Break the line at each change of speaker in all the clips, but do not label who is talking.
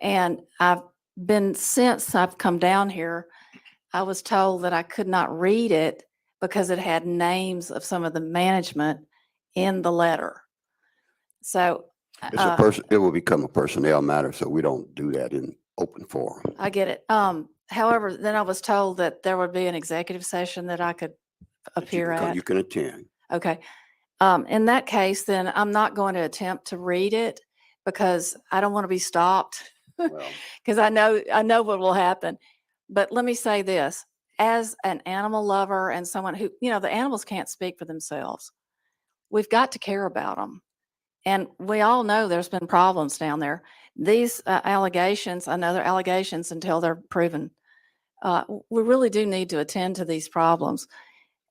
And since I've come down here, I was told that I could not read it because it had names of some of the management in the letter. So
It will become a personnel matter, so we don't do that in open forum.
I get it. However, then I was told that there would be an executive session that I could appear at.
You can attend.
Okay. In that case, then I'm not going to attempt to read it because I don't want to be stopped because I know what will happen. But let me say this, as an animal lover and someone who, the animals can't speak for themselves. We've got to care about them. And we all know there's been problems down there. These allegations, I know they're allegations until they're proven. We really do need to attend to these problems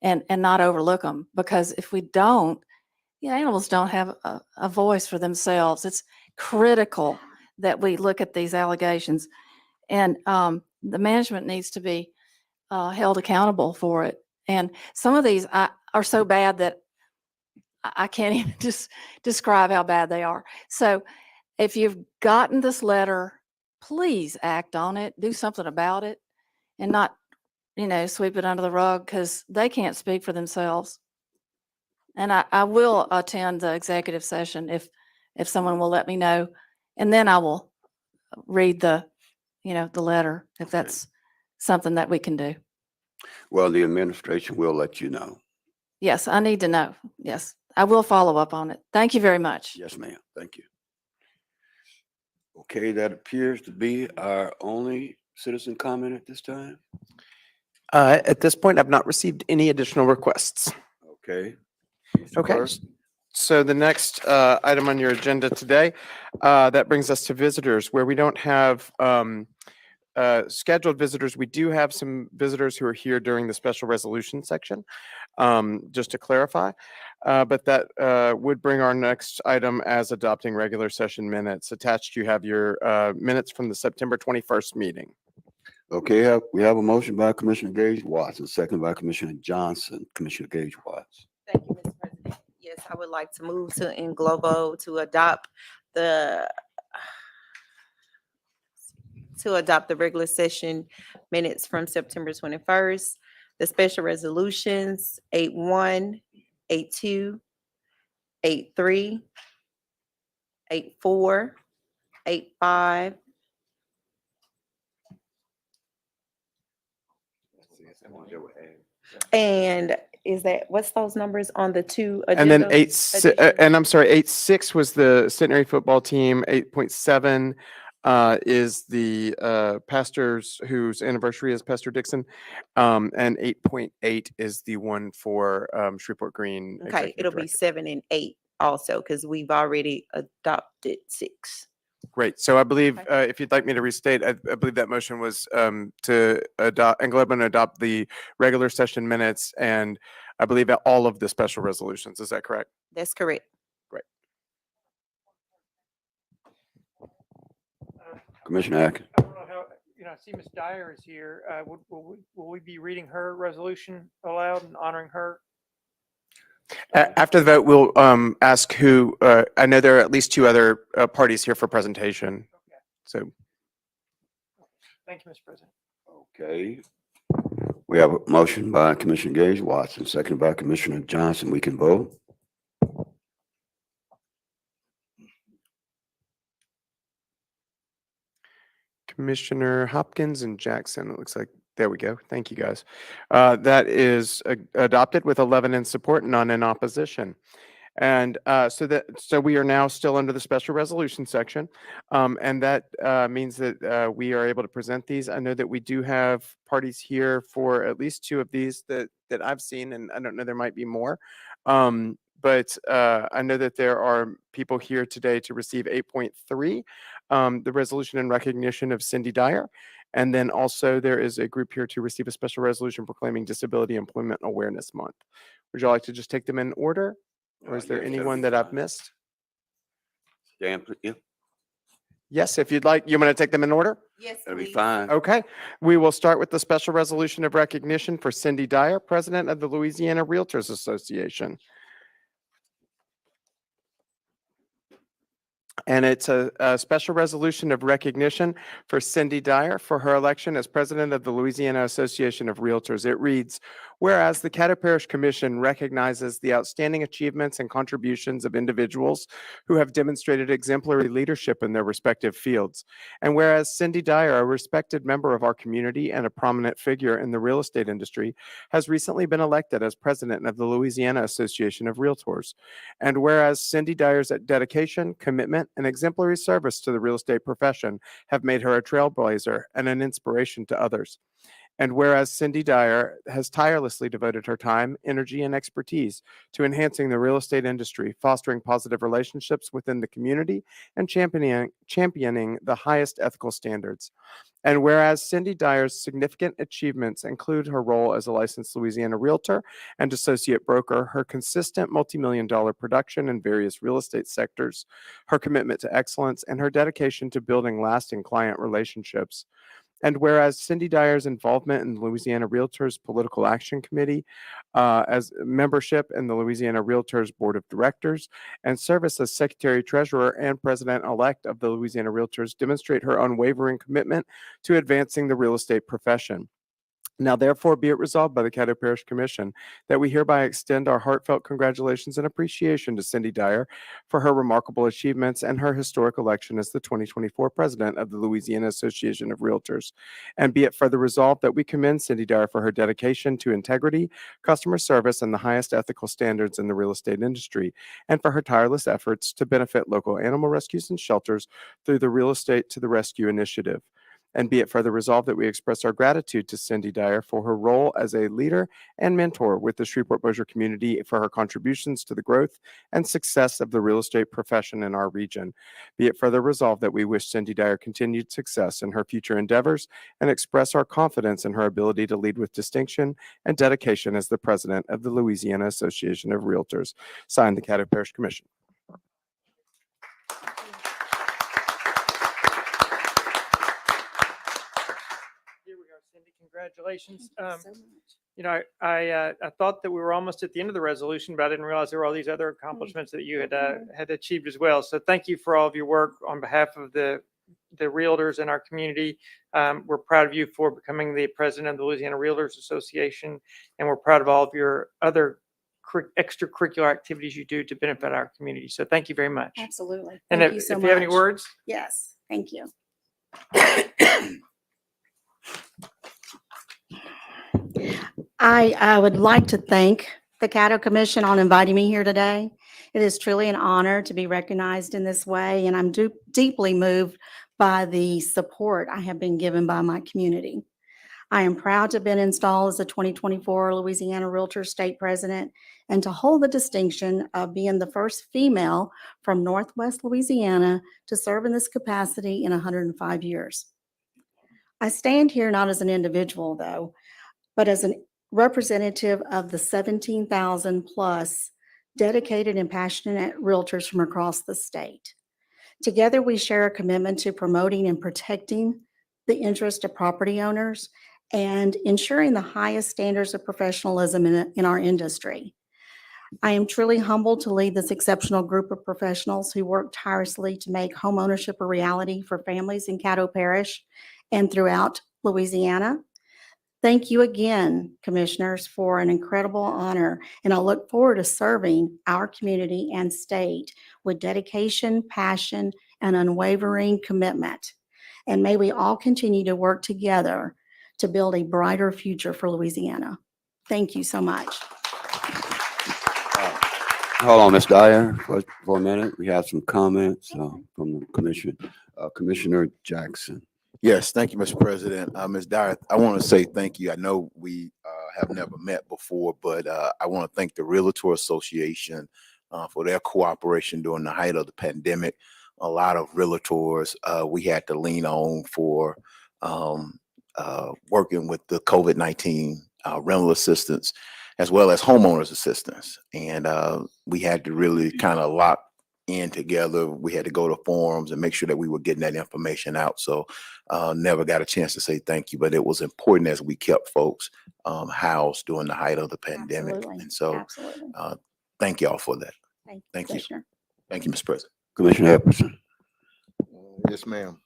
and not overlook them, because if we don't, animals don't have a voice for themselves. It's critical that we look at these allegations, and the management needs to be held accountable for it. And some of these are so bad that I can't even just describe how bad they are. So if you've gotten this letter, please act on it, do something about it, and not, sweep it under the rug, because they can't speak for themselves. And I will attend the executive session if someone will let me know, and then I will read the letter if that's something that we can do.
Well, the administration will let you know.
Yes, I need to know. Yes, I will follow up on it. Thank you very much.
Yes, ma'am. Thank you. Okay, that appears to be our only citizen comment at this time.
At this point, I've not received any additional requests.
Okay.
Okay.
First.
So the next item on your agenda today, that brings us to visitors, where we don't have scheduled visitors. We do have some visitors who are here during the special resolution section, just to clarify. But that would bring our next item as adopting regular session minutes. Attached, you have your minutes from the September 21st meeting.
Okay, we have a motion by Commissioner Gage Watson, second by Commissioner Johnson. Commissioner Gage Watson.
Thank you, Mr. President. Yes, I would like to move to in globo to adopt the regular session minutes from September 21st, the special resolutions 8-1, 8-2, 8-3, 8-4, 8-5. And what's those numbers on the two agendas?
And then 8-6 was the centenary football team. 8.7 is the pastors whose anniversary is Pastor Dixon. And 8.8 is the one for Shreveport Green.
Okay, it'll be 7 and 8 also, because we've already adopted 6.
Great. So I believe if you'd like me to restate, I believe that motion was to adopt the regular session minutes, and I believe all of the special resolutions. Is that correct?
That's correct.
Great.
Commissioner Atkins.
I don't know how, I see Ms. Dyer is here. Will we be reading her resolution aloud and honoring her?
After the vote, we'll ask who, I know there are at least 2 other parties here for presentation.
Okay.
So.
Thank you, Mr. President.
Okay. We have a motion by Commissioner Gage Watson, seconded by Commissioner Johnson. We can vote.
Commissioner Hopkins and Jackson, it looks like. There we go. Thank you, guys. That is adopted with 11 in support, none in opposition. And so we are now still under the special resolution section. And that means that we are able to present these. I know that we do have parties here for at least 2 of these that I've seen, and I don't know, there might be more. But I know that there are people here today to receive 8.3, the resolution in recognition of Cindy Dyer. And then also there is a group here to receive a special resolution proclaiming Disability Employment Awareness Month. Would you like to just take them in order? Or is there anyone that I've missed?
Yeah.
Yes, if you'd like. You want to take them in order?
Yes,
That'll be
please.
fine.
Okay. We will start with the special resolution of recognition for Cindy Dyer, President of the Louisiana Realtors Association. And it's a special resolution of recognition for Cindy Dyer for her election as president of the Louisiana Association of Realtors. It reads, whereas the Caddo Parish Commission recognizes the outstanding achievements and contributions of individuals who have demonstrated exemplary leadership in their respective fields. And whereas Cindy Dyer, a respected member of our community and a prominent figure in the real estate industry, has recently been elected as president of the Louisiana Association of Realtors. And whereas Cindy Dyer's dedication, commitment, and exemplary service to the real estate profession have made her a trailblazer and an inspiration to others. And whereas Cindy Dyer has tirelessly devoted her time, energy, and expertise to enhancing the real estate industry, fostering positive relationships within the community, and championing the highest ethical standards. And whereas Cindy Dyer's significant achievements include her role as a licensed Louisiana realtor and associate broker, her consistent multi-million-dollar production in various real estate sectors, her commitment to excellence, and her dedication to building lasting client relationships. And whereas Cindy Dyer's involvement in the Louisiana Realtors Political Action Committee, as membership in the Louisiana Realtors Board of Directors, and service as Secretary Treasurer and President-elect of the Louisiana Realtors demonstrate her unwavering commitment to advancing the real estate profession. Now, therefore, be it resolved by the Caddo Parish Commission that we hereby extend our heartfelt congratulations and appreciation to Cindy Dyer for her remarkable achievements and her historic election as the 2024 president of the Louisiana Association of Realtors. And be it further resolved that we commend Cindy Dyer for her dedication to integrity, customer service, and the highest ethical standards in the real estate industry, and for her tireless efforts to benefit local animal rescues and shelters through the Real Estate to the Rescue initiative. And be it further resolved that we express our gratitude to Cindy Dyer for her role as a leader and mentor with the Shreveport-Bossier community, for her contributions to the growth and success of the real estate profession in our region. Be it further resolved that we wish Cindy Dyer continued success in her future endeavors and express our confidence in her ability to lead with distinction and dedication as the president of the Louisiana Association of Realtors. Signed, the Caddo Parish Commission.
Here we go, Cindy. Congratulations. You know, I thought that we were almost at the end of the resolution, but I didn't realize there were all these other accomplishments that you had achieved as well. So thank you for all of your work on behalf of the realtors in our community. We're proud of you for becoming the president of the Louisiana Realtors Association, and we're proud of all of your other extracurricular activities you do to benefit our community. So thank you very much.
Absolutely.
And
Thank
if
you so
you have any
much.
words,
Yes, thank you. I would like to thank the Caddo Commission on inviting me here today. It is truly an honor to be recognized in this way, and I'm deeply moved by the support I have been given by my community. I am proud to have been installed as the 2024 Louisiana Realtor State President and to hold the distinction of being the first female from Northwest Louisiana to serve in this capacity in 105 years. I stand here not as an individual, though, but as a representative of the 17,000 plus dedicated and passionate realtors from across the state. Together, we share a commitment to promoting and protecting the interest of property owners and ensuring the highest standards of professionalism in our industry. I am truly humbled to lead this exceptional group of professionals who work tirelessly to make homeownership a reality for families in Caddo Parish and throughout Louisiana. Thank you again, Commissioners, for an incredible honor, and I look forward to serving our community and state with dedication, passion, and unwavering commitment. And may we all continue to work together to build a brighter future for Louisiana. Thank you so much.
Hold on, Ms. Dyer, for a minute. We have some comments from the commission. Commissioner Jackson.
Yes, thank you, Mr. President. Ms. Dyer, I want to say thank you. I know we have never met before, but I want to thank the Realtor Association for their cooperation during the height of the pandemic. A lot of realtors we had to lean on for working with the COVID-19 rental assistance, as well as homeowners assistance. And we had to really kind of lock in together. We had to go to forums and make sure that we were getting that information out. So never got a chance to say thank you, but it was important as we kept folks housed during the height of the pandemic.
Absolutely.
And so
Absolutely.
thank y'all for that.
Thank you,
Thank you.
Commissioner.
Thank you, Mr. President.
Commissioner Epperson.
Yes, ma'am.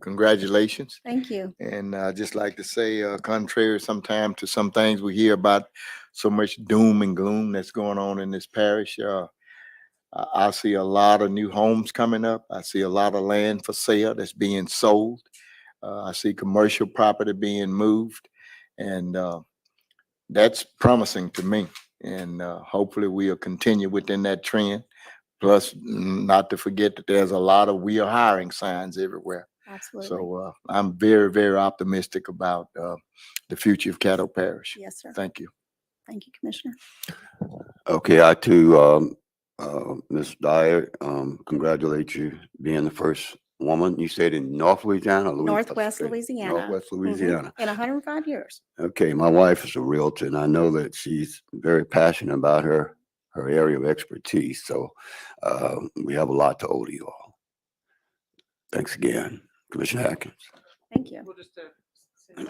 Congratulations.
Thank you.
And I'd just like to say, contrary sometime to some things we hear about so much doom and gloom that's going on in this parish, I see a lot of new homes coming up. I see a lot of land for sale that's being sold. I see commercial property being moved, and that's promising to me. And hopefully we'll continue within that trend. Plus, not to forget that there's a lot of we are hiring signs everywhere.
Absolutely.
So I'm very, very optimistic about the future of Caddo Parish.
Yes, sir.
Thank you.
Thank you, Commissioner.
Okay, I too, Ms. Dyer, congratulate you being the first woman, you said in North Louisiana? or
Northwest
Okay,
Louisiana.
Northwest
Mhm.
Louisiana.
In 105 years.
Okay, my wife is a realtor and I know that she's very passionate about her area of expertise. So we have a lot to owe to you all. Thanks again, Commissioner Atkins.
Thank you.
We'll just send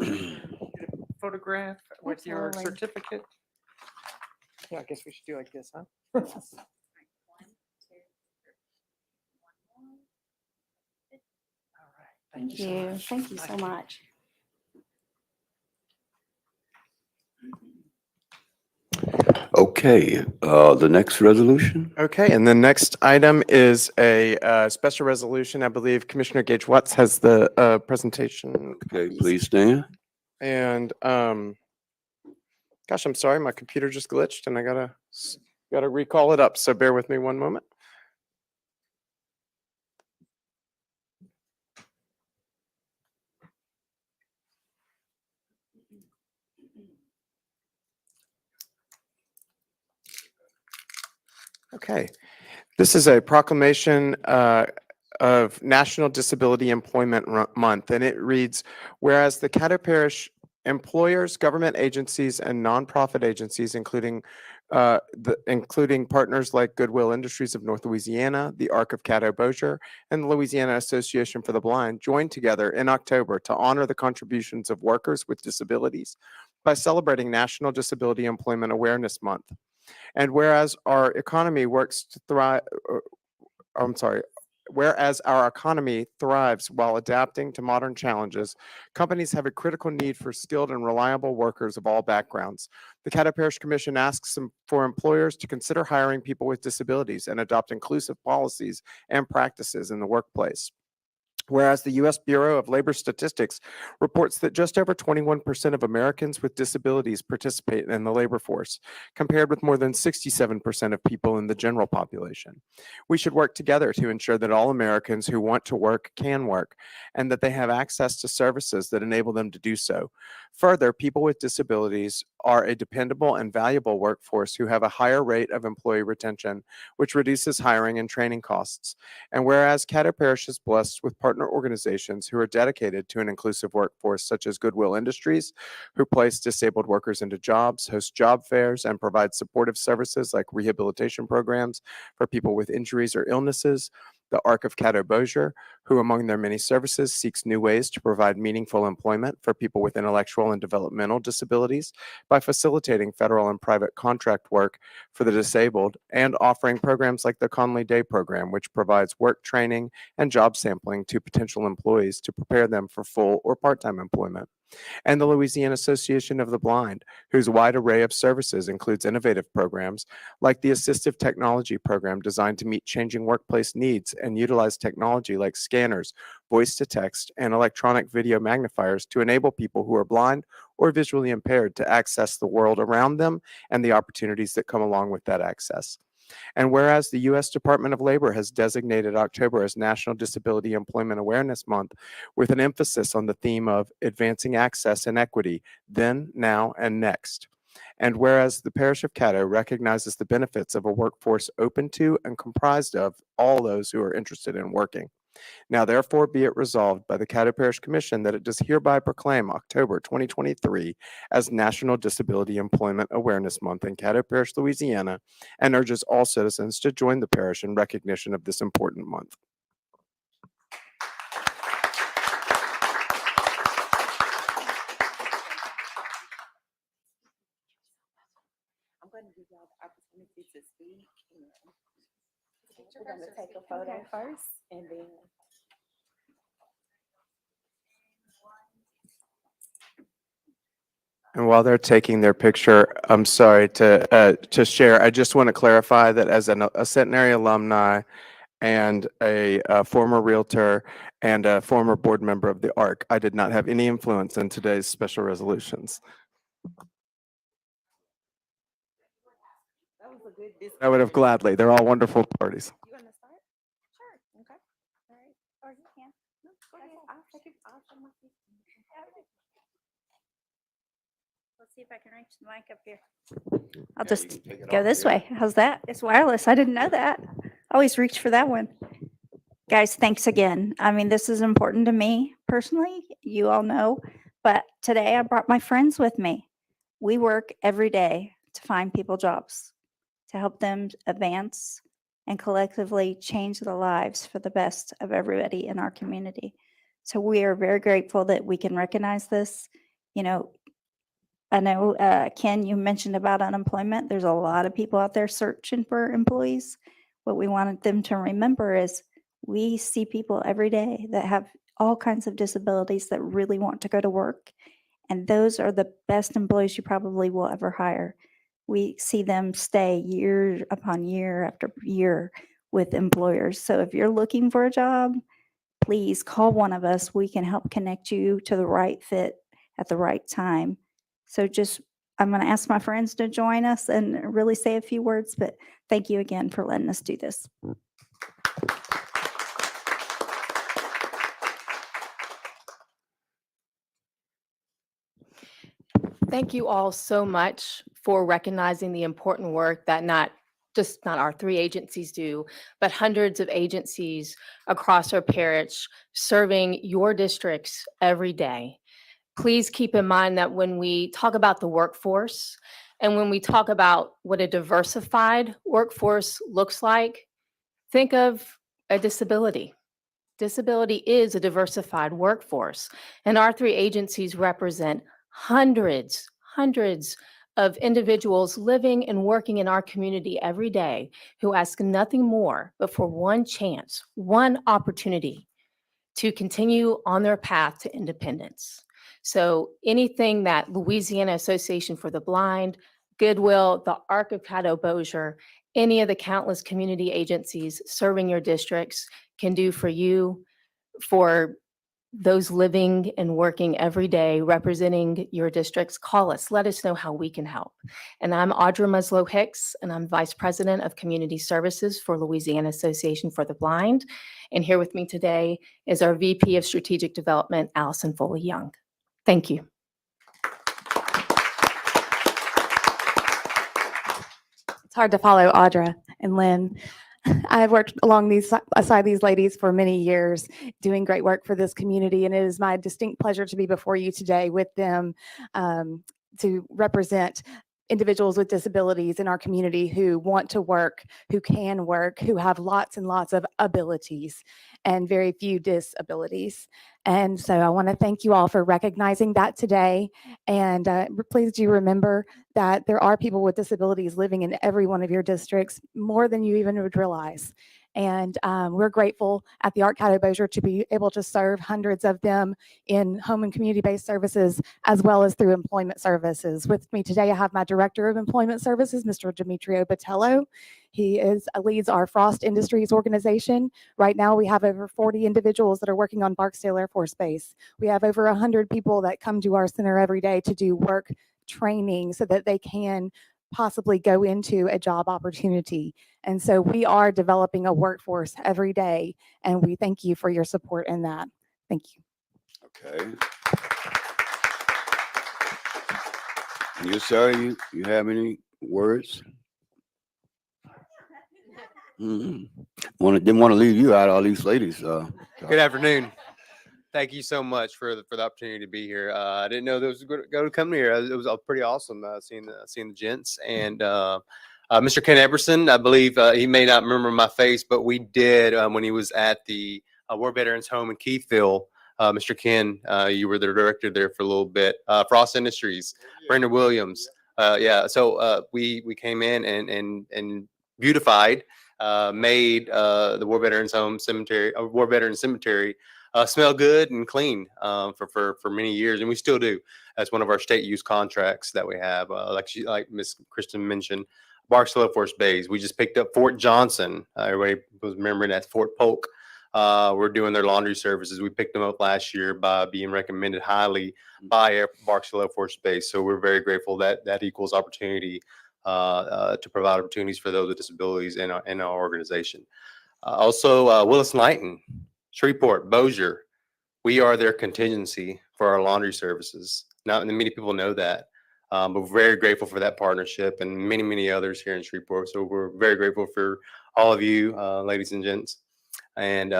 you a photograph with your
Absolutely.
certificate. Yeah, I guess we should do like this, huh?
Yes.
All right.
Thank
so
you.
much.
Thank you so
Nice.
much.
Okay, the next resolution?
Okay, and the next item is a special resolution. I believe Commissioner Gage Watts has the presentation.
Okay,
copies.
please stand.
And gosh, I'm sorry, my computer just glitched and I gotta recall it up. So bear with me one moment. Okay, this is a proclamation of National Disability Employment Month, and it reads, whereas the Caddo Parish employers, government agencies, and nonprofit agencies, including partners like Goodwill Industries of North Louisiana, the Arc of Caddo Bossier, and the Louisiana Association for the Blind, joined together in October to honor the contributions of workers with disabilities by celebrating National Disability Employment Awareness Month. And whereas our economy works to thrive, whereas our economy thrives while adapting to modern challenges, companies have a critical need for skilled and reliable workers of all backgrounds. The Caddo Parish Commission asks for employers to consider hiring people with disabilities and adopt inclusive policies and practices in the workplace. Whereas the U.S. Bureau of Labor Statistics reports that just over 21% of Americans with disabilities participate in the labor force, compared with more than 67% of people in the general population. We should work together to ensure that all Americans who want to work can work, and that they have access to services that enable them to do so. Further, people with disabilities are a dependable and valuable workforce who have a higher rate of employee retention, which reduces hiring and training costs. And whereas Caddo Parish is blessed with partner organizations who are dedicated to an inclusive workforce, such as Goodwill Industries, who place disabled workers into jobs, host job fairs, and provide supportive services like rehabilitation programs for people with injuries or illnesses, the Arc of Caddo Bossier, who among their many services seeks new ways to provide meaningful employment for people with intellectual and developmental disabilities by facilitating federal and private contract work for the disabled and offering programs like the Conley Day program, which provides work training and job sampling to potential employees to prepare them for full or part-time employment. And the Louisiana Association of the Blind, whose wide array of services includes innovative programs like the Assistive Technology Program designed to meet changing workplace needs and utilize technology like scanners, voice-to-text, and electronic video magnifiers to enable people who are blind or visually impaired to access the world around them and the opportunities that come along with that access. And whereas the U.S. Department of Labor has designated October as National Disability Employment Awareness Month with an emphasis on the theme of advancing access and equity, then, now, and next. And whereas the Parish of Caddo recognizes the benefits of a workforce open to and comprised of all those who are interested in working. Now therefore be it resolved by the Caddo Parish Commission that it does hereby proclaim October 2023 as National Disability Employment Awareness Month in Caddo Parish, Louisiana, and urges all citizens to join the parish in recognition of this important month.
I'm going to give y'all the opportunity to speak. We're going to take a photo first and then.
And while they're taking their picture, I'm sorry to share. I just want to clarify that as a Centenary alumni and a former Realtor and a former board member of the ARC, I did not have any influence in today's special resolutions.
That was a good discussion.
I would have gladly. They're all wonderful parties.
You want to start? Sure. Okay. All right. Or you can. No, go ahead. I'll take it. I'll take my seat.
Let's see if I can reach the mic up here. I'll just go this way. How's that? It's wireless. I didn't know that. Always reach for that one. Guys, thanks again. I mean, this is important to me personally. You all know, but today I brought my friends with me. We work every day to find people jobs, to help them advance and collectively change the lives for the best of everybody in our community. So we are very grateful that we can recognize this. You know, I know, Ken, you mentioned about unemployment. There's a lot of people out there searching for employees. What we wanted them to remember is we see people every day that have all kinds of disabilities that really want to go to work. And those are the best employees you probably will ever hire. We see them stay year upon year after year with employers. So if you're looking for a job, please call one of us. We can help connect you to the right fit at the right time. So I'm going to ask my friends to join us and really say a few words, but thank you again for letting us do this.
Thank you all so much for recognizing the important work that not our 3 agencies do, but hundreds of agencies across our parish serving your districts every day. Please keep in mind that when we talk about the workforce and when we talk about what a diversified workforce looks like, think of a disability. Disability is a diversified workforce, and our 3 agencies represent hundreds of individuals living and working in our community every day who ask nothing more but for one chance, one opportunity to continue on their path to independence. So anything that Louisiana Association for the Blind, Goodwill, the Arc of Caddo Bossier, any of the countless community agencies serving your districts can do for you, for those living and working every day representing your districts, call us. Let us know how we can help. And I'm Audra Muslow Hicks, and I'm Vice President of Community Services for Louisiana Association for the Blind. And here with me today is our VP of Strategic Development, Allison Foley Young. Thank you.
It's hard to follow Audra and Lynn. I've worked aside these ladies for many years, doing great work for this community, and it is my distinct pleasure to be before you today with them to represent individuals with disabilities in our community who want to work, who can work, who have lots and lots of abilities and very few disabilities. And so I want to thank you all for recognizing that today. And please do remember that there are people with disabilities living in every one of your districts, more than you even would realize. And we're grateful at the Arc Caddo Bossier to be able to serve hundreds of them in home and community-based services, as well as through employment services. With me today, I have my Director of Employment Services, Mr. Demetrio Botello. He leads our Frost Industries organization. Right now, we have over 40 individuals that are working on Barksdale Air Force Base. We have over 100 people that come to our center every day to do work training so that they can possibly go into a job opportunity. And so we are developing a workforce every day, and we thank you for your support in that. Thank you.
Okay. You, sir, you have any words? Didn't want to leave you out, all these ladies.
Good afternoon. Thank you so much for the opportunity to be here. I didn't know those were going to come here. It was pretty awesome seeing the gents and Mr. Ken Eberson. I believe he may not remember my face, but we did when he was at the War Veterans Home in Keithville. Mr. Ken, you were the director there for a little bit. Frost Industries, Brenda Williams. Yeah, so we came in and beautified, made the War Veterans Home Cemetery, War Veterans Cemetery, smell good and clean for many years, and we still do. That's one of our state use contracts that we have. Like Miss Kristen mentioned, Barksdale Air Force Base. We just picked up Fort Johnson. Everybody was remembering that Fort Polk. We're doing their laundry services. We picked them up last year by being recommended highly by Barksdale Air Force Base. So we're very grateful that that equals opportunity to provide opportunities for those with disabilities in our organization. Also, Willis Knighton, Shreveport, Bossier. We are their contingency for our laundry services. Not many people know that, but we're very grateful for that partnership and many, many others here in Shreveport. So we're very grateful for all of you, ladies and gents. And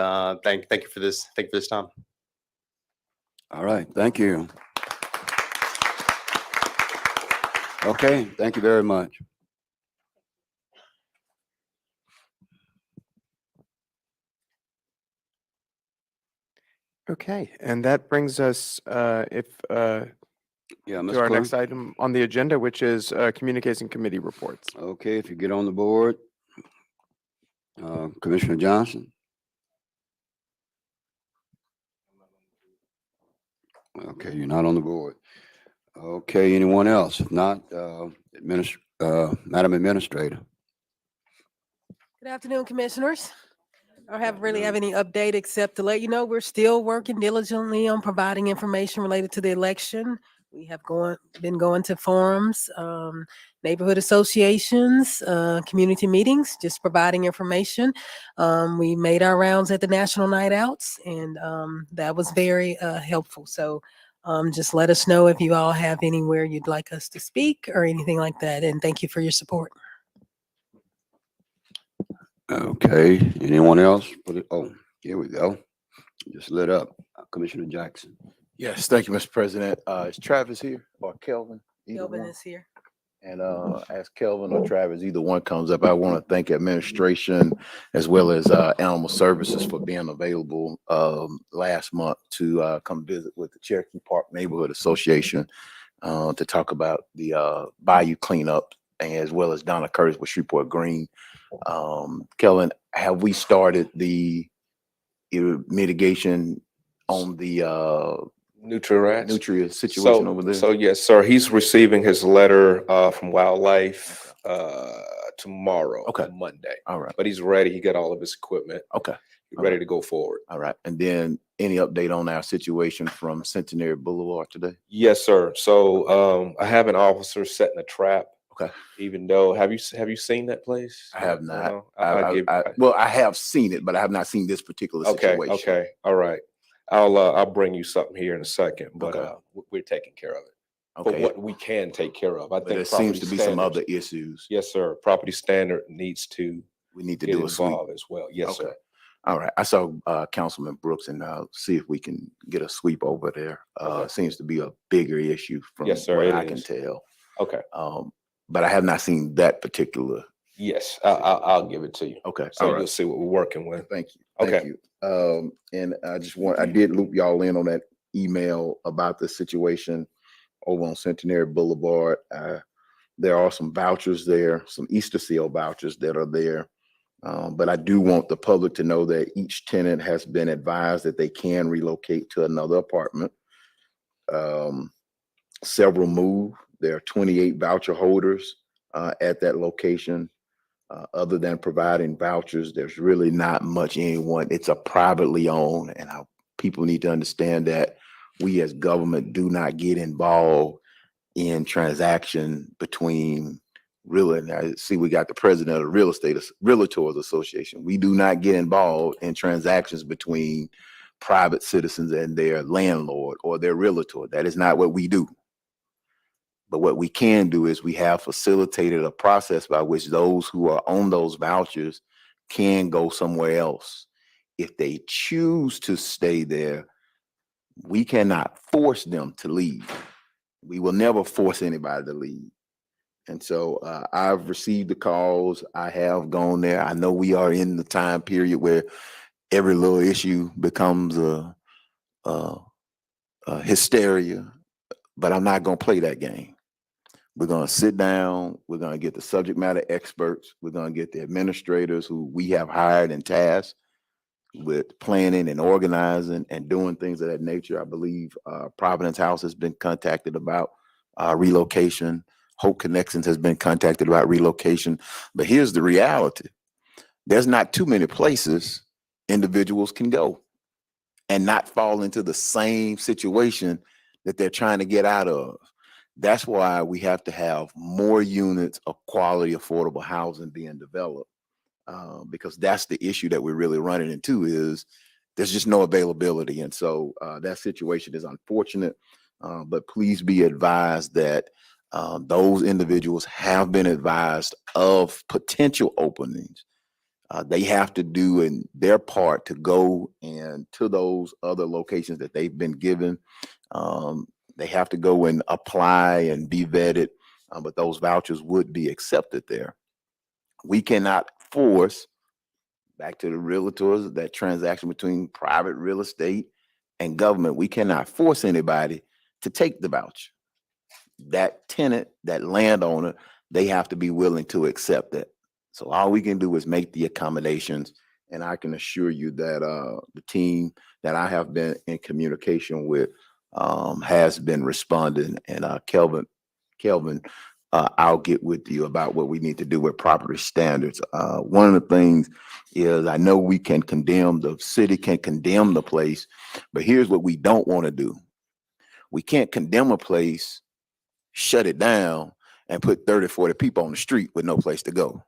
thank you for this. Thank you for this time.
All right, thank you. Okay, thank you very much.
Okay, and that brings us
Yeah,
to
Ms.
our
Clerk.
next item on the agenda, which is communication committee reports.
Okay, if you get on the board, Commissioner Johnson. Okay, you're not on the board. Okay, anyone else? If not, Madam Administrator.
Good afternoon, Commissioners. I don't really have any update except to let you know we're still working diligently on providing information related to the election. We have been going to forums, neighborhood associations, community meetings, just providing information. We made our rounds at the National Night Outs, and that was very helpful. So just let us know if you all have anywhere you'd like us to speak or anything like that. And thank you for your support.
Okay, anyone else? Oh, here we go. Just lit up. Commissioner Jackson.
Yes, thank you, Mr. President. Is Travis here or Kelvin? Either
Kelvin
one?
is here.
And as Kelvin or Travis, either one comes up, I want to thank administration as well as Animal Services for being available last month to come visit with the Cherokee Park Neighborhood Association to talk about the bayou cleanup, as well as Donna Curtis with Shreveport Green. Kelvin, have we started the mitigation on the nutria situation over there?
So yes, sir. He's receiving his letter from Wildlife tomorrow,
Okay.
Monday.
All right.
But he's ready. He got all of his equipment.
Okay.
He's ready to go forward.
All right. And then any update on our situation from Centenary Boulevard today?
Yes, sir. So I have an officer setting a trap.
Okay.
Even though have you seen that place?
I have not.
No? I
Well, I have seen it, but I have not seen this particular situation.
Okay. All right. I'll bring you something here in a second, but
Okay.
we're taking care of it.
Okay.
For what we can take care of. I
But
think
there seems to
property
be some
standards-
other issues.
Yes, sir. Property standard needs to
We need to
get
do a sweep.
involved as well. Yes,
Okay.
sir.
All right. I saw Councilman Brooks, and I'll see if we can get a sweep over there.
Okay.
Seems to be a bigger issue from
Yes, sir,
what
it
I can
is.
tell.
Okay.
But I have not seen that particular.
Yes, I'll give it to you.
Okay.
So
All
you'll
right.
see what we're working with.
Thank you.
Okay.
Thank you. And I did loop y'all in on that email about the situation over on Centenary Boulevard. There are some vouchers there, some Easter seal vouchers that are there. But I do want the public to know that each tenant has been advised that they can relocate to another apartment. Several move. There are 28 voucher holders at that location. Other than providing vouchers, there's really not much anyone. It's a privately owned, and people need to understand that we as government do not get involved in transaction between I see we got the president of the Realtors Association. We do not get involved in transactions between private citizens and their landlord or their realtor. That is not what we do. But what we can do is we have facilitated a process by which those who are on those vouchers can go somewhere else. If they choose to stay there, we cannot force them to leave. We will never force anybody to leave. And so I've received the calls. I have gone there. I know we are in the time period where every little issue becomes a hysteria, but I'm not going to play that game. We're going to sit down. We're going to get the subject matter experts. We're going to get the administrators who we have hired and tasked with planning and organizing and doing things of that nature. I believe Providence House has been contacted about relocation. Hope Connections has been contacted about relocation. But here's the reality. There's not too many places individuals can go and not fall into the same situation that they're trying to get out of. That's why we have to have more units of quality, affordable housing being developed, because that's the issue that we're really running into is there's just no availability. And so that situation is unfortunate, but please be advised that those individuals have been advised of potential openings. They have to do in their part to go and to those other locations that they've been given. They have to go and apply and be vetted, but those vouchers would be accepted there. We cannot force, back to the realtors, that transaction between private real estate and government. We cannot force anybody to take the voucher. That tenant, that landowner, they have to be willing to accept it. So all we can do is make the accommodations. And I can assure you that the team that I have been in communication with has been responding. And Kelvin, I'll get with you about what we need to do with property standards. One of the things is I know we can condemn, the city can condemn the place, but here's what we don't want to do. We can't condemn a place, shut it down, and put 30, 40 people on the street with no place to go.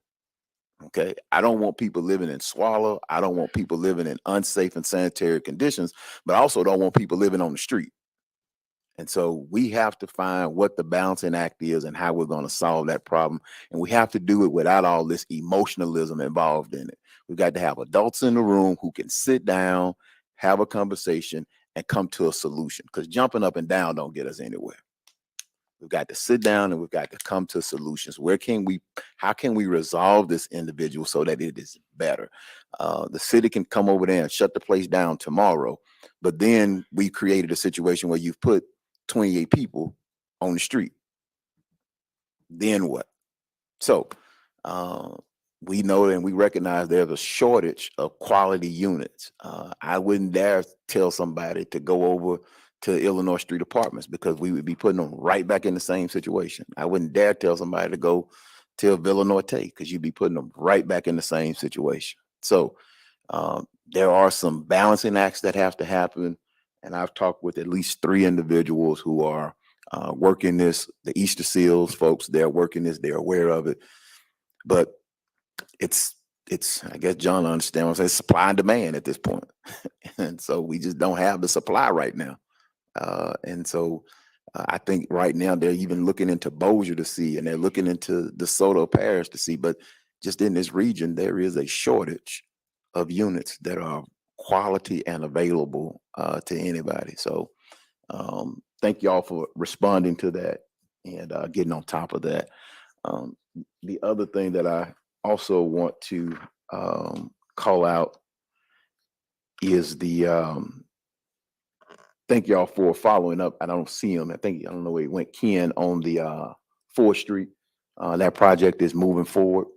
Okay. I don't want people living in squalor. I don't want people living in unsafe and sanitary conditions, but I also don't want people living on the street. And so we have to find what the balancing act is and how we're going to solve that problem. And we have to do it without all this emotionalism involved in it. We've got to have adults in the room who can sit down, have a conversation, and come to a solution, because jumping up and down don't get us anywhere. We've got to sit down and we've got to come to solutions. How can we resolve this individual so that it is better? The city can come over there and shut the place down tomorrow, but then we created a situation where you've put 28 people on the street. Then what? So we know and we recognize there's a shortage of quality units. I wouldn't dare tell somebody to go over to Illinois Street Apartments, because we would be putting them right back in the same situation. I wouldn't dare tell somebody to go to Villa Norte, because you'd be putting them right back in the same situation. So there are some balancing acts that have to happen. And I've talked with at least 3 individuals who are working this, the Easter Seals folks, they're working this, they're aware of it. But it's I guess John understands what I'm saying, supply and demand at this point. And so we just don't have the supply right now. And so I think right now they're even looking into Bossier to see, and they're looking into DeSoto Parish to see, but just in this region, there is a shortage of units that are quality and available to anybody. So thank y'all for responding to that and getting on top of that. The other thing that I also want to call out is thank y'all for following up. I don't see him. I don't know where he went. Ken on the 4th Street. That project is moving forward.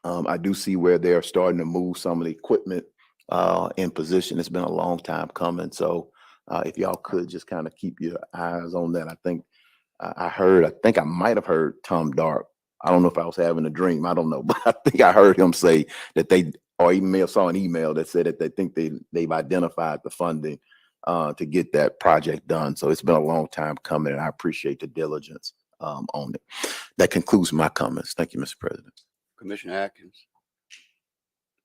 I do see where they're starting to move some of the equipment in position. It's been a long time coming. So if y'all could just kind of keep your eyes on that. I think I might have heard Tom Dark. I don't know if I was having a dream. I don't know, but I think I heard him say that or he may have saw an email that said that they think they've identified the funding to get that project done. So it's been a long time coming, and I appreciate the diligence on it. That concludes my comments. Thank you, Mr. President.
Commissioner Atkins.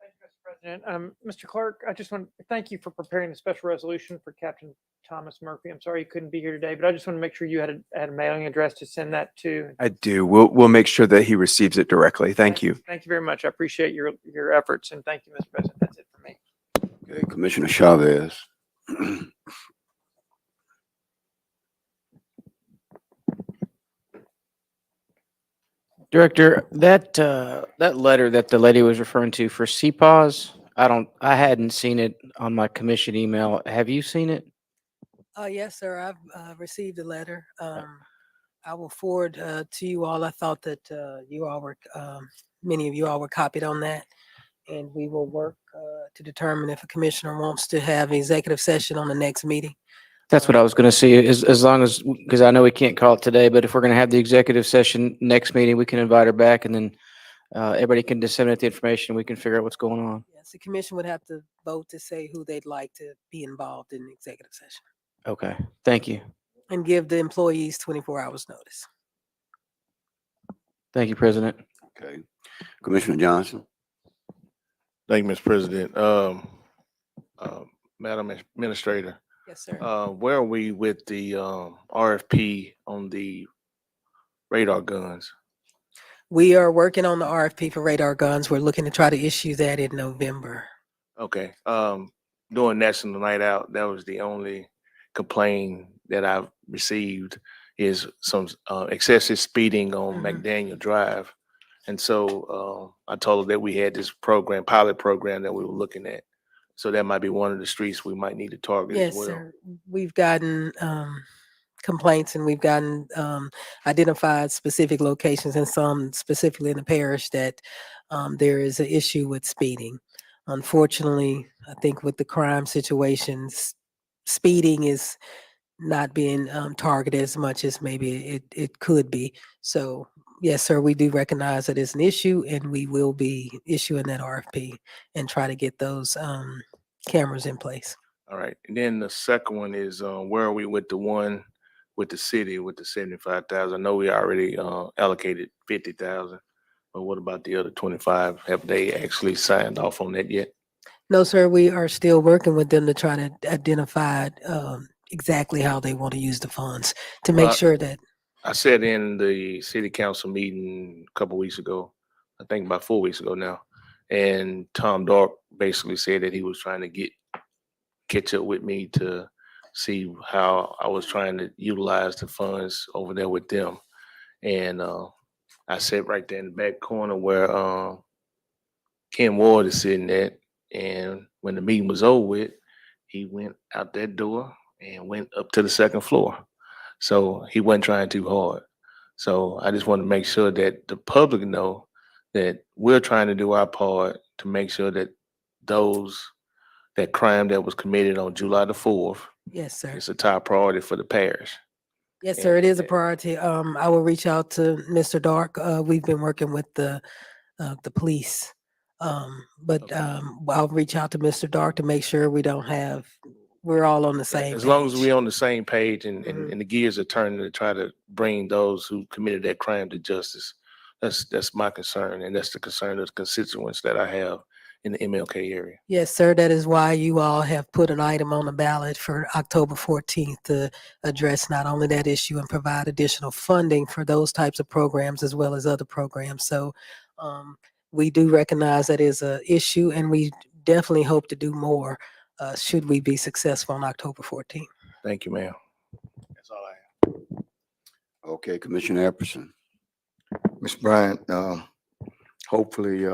Thank you, Mr. President. Mr. Clerk, I just want to thank you for preparing the special resolution for Captain Thomas Murphy. I'm sorry he couldn't be here today, but I just want to make sure you had a mailing address to send that to.
I do. We'll make sure that he receives it directly. Thank you.
Thank you very much. I appreciate your efforts, and thank you, Mr. President. That's it for me.
Okay, Commissioner Chavez.
Director, that letter that the lady was referring to for CPAWS, I hadn't seen it on my commission email. Have you seen it?
Yes, sir. I've received a letter. I will forward to you all. I thought that you all were, many of you all were copied on that. And we will work to determine if a commissioner wants to have an executive session on the next meeting.
That's what I was going to see, as long as, because I know we can't call it today, but if we're going to have the executive session next meeting, we can invite her back and then everybody can disseminate the information. We can figure out what's going on.
Yes, the commission would have to vote to say who they'd like to be involved in the executive session
Okay, thank you.
and give the employees 24 hours notice.
Thank you, President.
Okay. Commissioner Johnson?
Thank you, Mr. President. Madam Administrator,
Yes, sir.
where are we with the RFP on the radar guns?
We are working on the RFP for radar guns. We're looking to try to issue that in November.
Okay, during National Night Out, that was the only complaint that I've received is some excessive speeding on McDaniel Drive. And so I told her that we had this program, pilot program that we were looking at. So that might be one of the streets we might need to target
Yes,
as well.
sir. We've gotten complaints and we've gotten identified specific locations and some specifically in the parish that there is an issue with speeding. Unfortunately, I think with the crime situations, speeding is not being targeted as much as maybe it could be. So yes, sir, we do recognize that it's an issue and we will be issuing that RFP and try to get those cameras in place.
All right. And then the second one is where are we with the one with the city with the 75,000? I know we already allocated 50,000, but what about the other 25? Have they actually signed off on that yet?
No, sir, we are still working with them to try to identify exactly how they want to use the funds to make sure that.
I said in the city council meeting a couple weeks ago, I think about 4 weeks ago now, and Tom Dark basically said that he was trying to catch up with me to see how I was trying to utilize the funds over there with them. And I sat right there in the back corner where Ken Ward is sitting at. And when the meeting was over with, he went out that door and went up to the second floor. So he wasn't trying too hard. So I just want to make sure that the public know that we're trying to do our part to make sure that that crime that was committed on July the 4th
Yes, sir.
is a top priority for the parish.
Yes, sir, it is a priority. I will reach out to Mr. Dark. We've been working with the police. I'll reach out to Mr. Dark to make sure we're all on the same
As long as
page.
we're on the same page and the gears are turning to try to bring those who committed that crime to justice. That's my concern, and that's the concern of the constituents that I have in the MLK area.
Yes, sir, that is why you all have put an item on the ballot for October 14th to address not only that issue and provide additional funding for those types of programs as well as other programs. So we do recognize that is an issue, and we definitely hope to do more should we be successful on October 14th.
Thank you, ma'am. That's all I have.
Okay, Commissioner Epperson.
Ms. Bryant, hopefully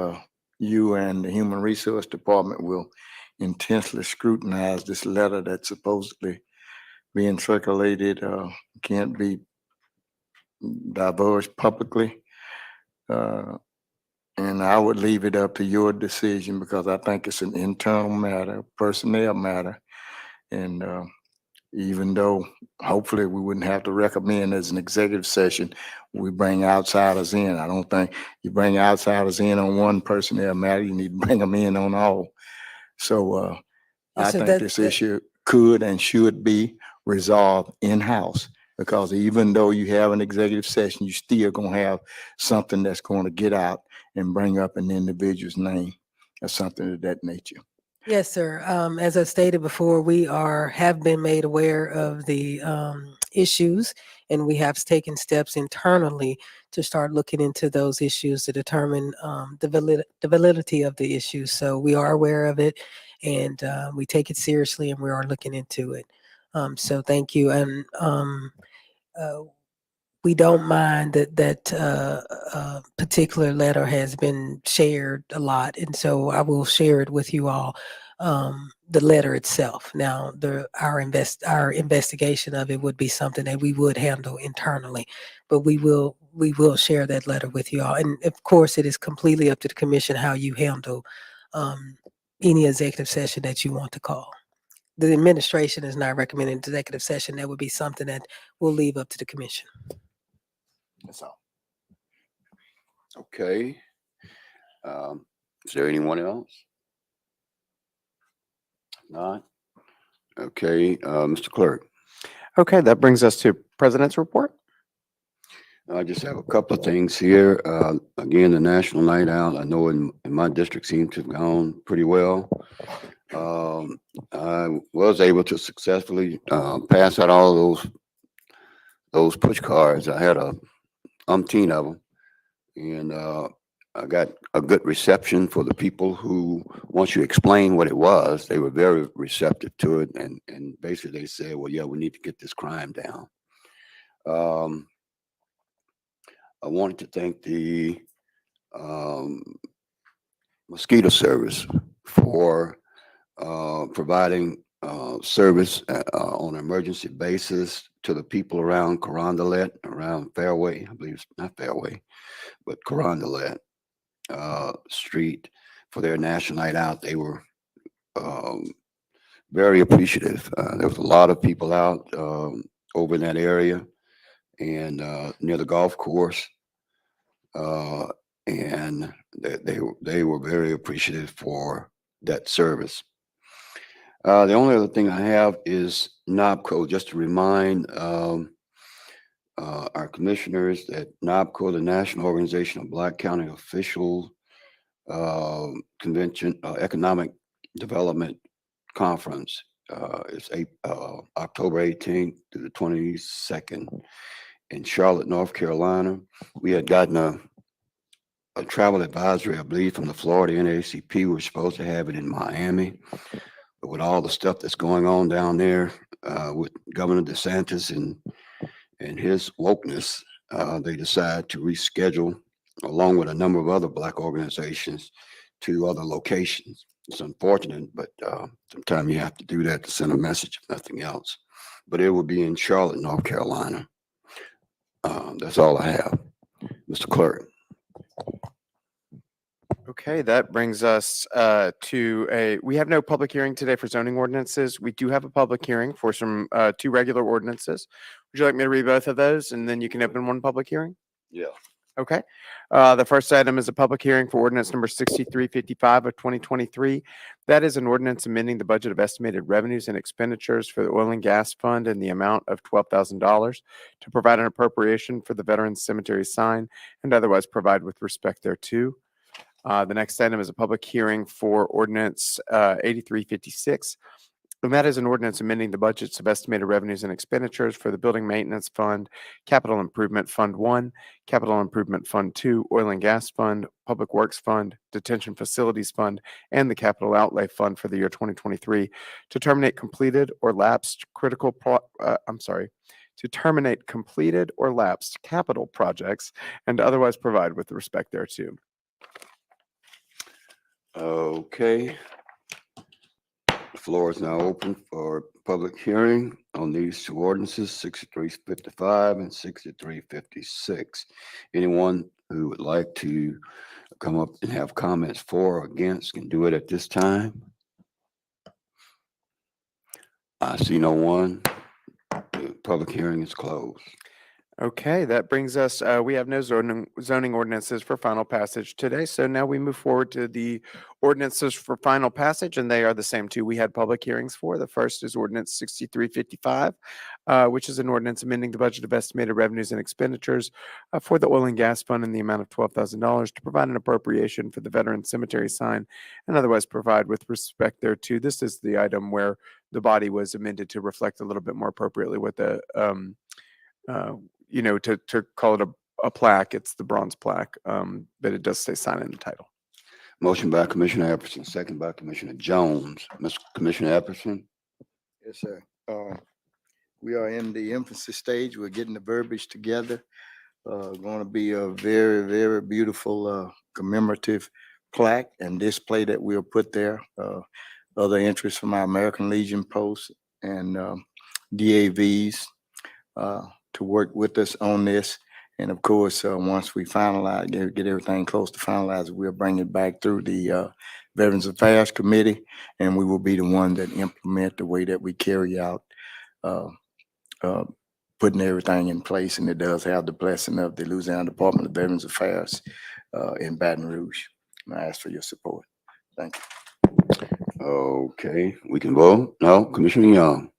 you and the Human Resource Department will intensely scrutinize this letter that's supposedly being circulated, can't be divulged publicly. And I would leave it up to your decision because I think it's an internal matter, personnel matter. And even though hopefully we wouldn't have to recommend as an executive session, we bring outsiders in. I don't think you bring outsiders in on one personnel matter, you need to bring them in on all. So I think this issue could and should be resolved in-house, because even though you have an executive session, you still gonna have something that's going to get out and bring up an individual's name or something of that nature.
Yes, sir. As I stated before, we have been made aware of the issues, and we have taken steps internally to start looking into those issues to determine the validity of the issues. So we are aware of it, and we take it seriously, and we are looking into it. So thank you. And we don't mind that particular letter has been shared a lot, and so I will share it with you all. The letter itself. Now, our investigation of it would be something that we would handle internally, but we will share that letter with you all. And of course, it is completely up to the commission how you handle any executive session that you want to call. The administration is not recommending executive session. That would be something that we'll leave up to the commission.
That's all.
Okay. Is there anyone else? Not? Okay, Mr. Clerk.
Okay, that brings us to President's report.
I just have a couple of things here. Again, the National Night Out, I know in my district seems to have gone pretty well. I was able to successfully pass out all of those push cards. I had a umpteen of them. And I got a good reception for the people who, once you explain what it was, they were very receptive to it. And basically they said, well, yeah, we need to get this crime down. I wanted to thank the mosquito service for providing service on an emergency basis to the people around Carondelet, around Fairway, I believe it's not Fairway, but Carondelet Street for their National Night Out. They were very appreciative. There was a lot of people out over in that area and near the golf course. And they were very appreciative for that service. The only other thing I have is NOBCO, just to remind our commissioners that NOBCO, the National Organization of Black County Officials Convention, Economic Development Conference, is October 18th to the 22nd in Charlotte, North Carolina. We had gotten a travel advisory, I believe, from the Florida NAACP. We were supposed to have it in Miami. But with all the stuff that's going on down there with Governor DeSantis and his wokeness, they decided to reschedule, along with a number of other Black organizations, to other locations. It's unfortunate, but sometimes you have to do that to send a message, if nothing else. But it will be in Charlotte, North Carolina. That's all I have. Mr. Clerk.
Okay, that brings us we have no public hearing today for zoning ordinances. We do have a public hearing for some 2 regular ordinances. Would you like me to read both of those and then you can open one public hearing?
Yeah.
Okay. The first item is a public hearing for ordinance number 6355 of 2023. That is an ordinance amending the budget of estimated revenues and expenditures for the oil and gas fund in the amount of $12,000 to provide an appropriation for the Veterans Cemetery sign and otherwise provide with respect thereto. The next item is a public hearing for ordinance 8356. And that is an ordinance amending the budgets of estimated revenues and expenditures for the Building Maintenance Fund, Capital Improvement Fund 1, Capital Improvement Fund 2, Oil and Gas Fund, Public Works Fund, Detention Facilities Fund, and the Capital Outlay Fund for the year 2023 to terminate completed or lapsed to terminate completed or lapsed capital projects and otherwise provide with respect thereto.
Okay. The floor is now open for public hearing on these 2 ordinances, 6355 and 6356. Anyone who would like to come up and have comments for or against can do it at this time. I see no one. The public hearing is closed.
Okay, that brings us, we have no zoning ordinances for final passage today. So now we move forward to the ordinances for final passage, and they are the same 2 we had public hearings for. The first is ordinance 6355, which is an ordinance amending the budget of estimated revenues and expenditures for the oil and gas fund in the amount of $12,000 to provide an appropriation for the Veterans Cemetery sign and otherwise provide with respect thereto. This is the item where the body was amended to reflect a little bit more appropriately what the to call it a plaque, it's the bronze plaque, but it does say sign in the title.
Motion by Commissioner Epperson, second by Commissioner Jones. Mr. Commissioner Epperson.
Yes, sir. We are in the infancy stage. We're getting the verbiage together. Going to be a very, very beautiful commemorative plaque and display that we'll put there. Other interests from our American Legion posts and DAVs to work with us on this. And of course, once we finalize, get everything close to finalize, we'll bring it back through the Veterans Affairs Committee, and we will be the one that implement the way that we carry out uh, putting everything in place, and it does have the blessing of the Louisiana Department of Veterans Affairs in Baton Rouge. And I ask for your support. Thank you.
Okay, we can vote. No, Commissioner Young.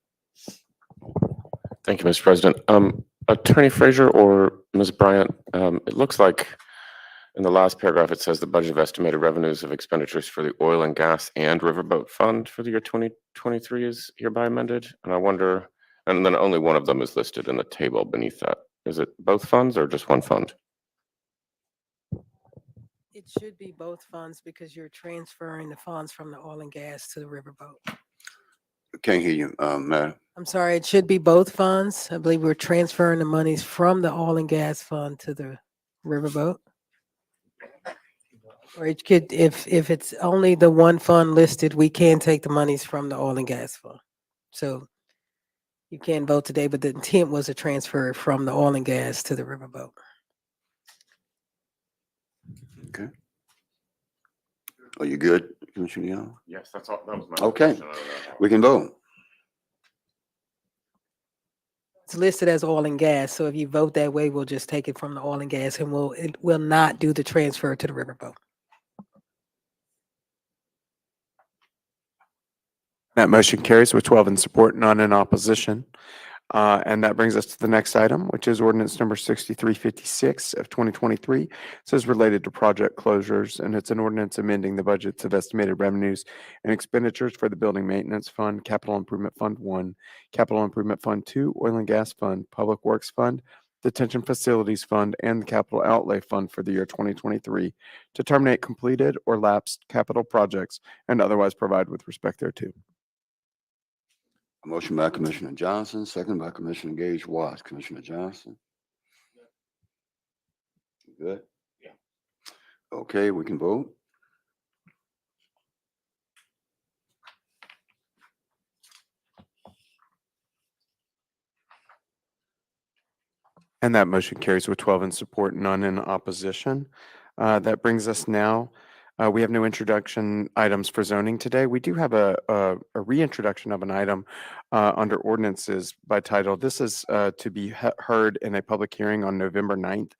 Thank you, Mr. President. Attorney Frazier or Ms. Bryant, it looks like in the last paragraph, it says the budget of estimated revenues of expenditures for the oil and gas and riverboat fund for the year 2023 is hereby amended. And I wonder, and then only one of them is listed in the table beneath that. Is it both funds or just one fund?
It should be both funds because you're transferring the funds from the oil and gas to the riverboat.
Can't hear you, Madam.
I'm sorry, it should be both funds. I believe we're transferring the monies from the oil and gas fund to the riverboat. Or it could, if it's only the one fund listed, we can take the monies from the oil and gas fund. So you can vote today, but the intent was to transfer from the oil and gas to the riverboat.
Okay. Are you good, Commissioner Young?
Yes, that's all. That was my
Okay,
question. I don't know.
we can vote.
It's listed as oil and gas, so if you vote that way, we'll just take it from the oil and gas and it will not do the transfer to the riverboat.
That motion carries with 12 in support, none in opposition. And that brings us to the next item, which is ordinance number 6356 of 2023. It says related to project closures, and it's an ordinance amending the budgets of estimated revenues and expenditures for the Building Maintenance Fund, Capital Improvement Fund 1, Capital Improvement Fund 2, Oil and Gas Fund, Public Works Fund, Detention Facilities Fund, and the Capital Outlay Fund for the year 2023 to terminate completed or lapsed capital projects and otherwise provide with respect thereto.
A motion by Commissioner Johnson, second by Commissioner Gage Watts. Commissioner Johnson? Good?
Yeah.
Okay, we can vote.
And that motion carries with 12 in support, none in opposition. That brings us now, we have no introduction items for zoning today. We do have a reintroduction of an item under ordinances by title. This is to be heard in a public hearing on November 9th.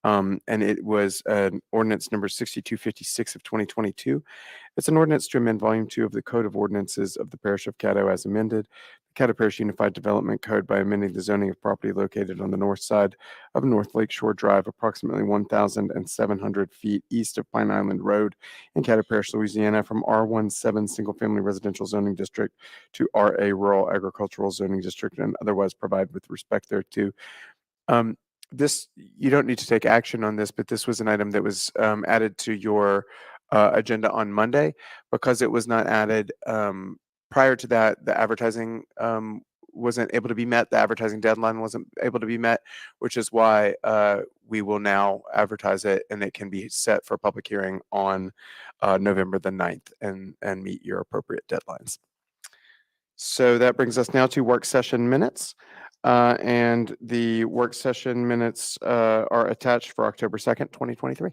And it was an ordinance number 6256 of 2022. It's an ordinance to amend Volume 2 of the Code of Ordinances of the Parish of Caddo as amended, the Caddo Parish Unified Development Code by amending the zoning of property located on the north side of North Lake Shore Drive, approximately 1,700 feet east of Pine Island Road in Caddo Parish, Louisiana, from R17 Single Family Residential Zoning District to RA Rural Agricultural Zoning District and otherwise provide with respect thereto. This, you don't need to take action on this, but this was an item that was added to your agenda on Monday. Because it was not added prior to that, the advertising wasn't able to be met. The advertising deadline wasn't able to be met, which is why we will now advertise it and it can be set for public hearing on November the 9th and meet your appropriate deadlines. So that brings us now to work session minutes. And the work session minutes are attached for October 2nd, 2023.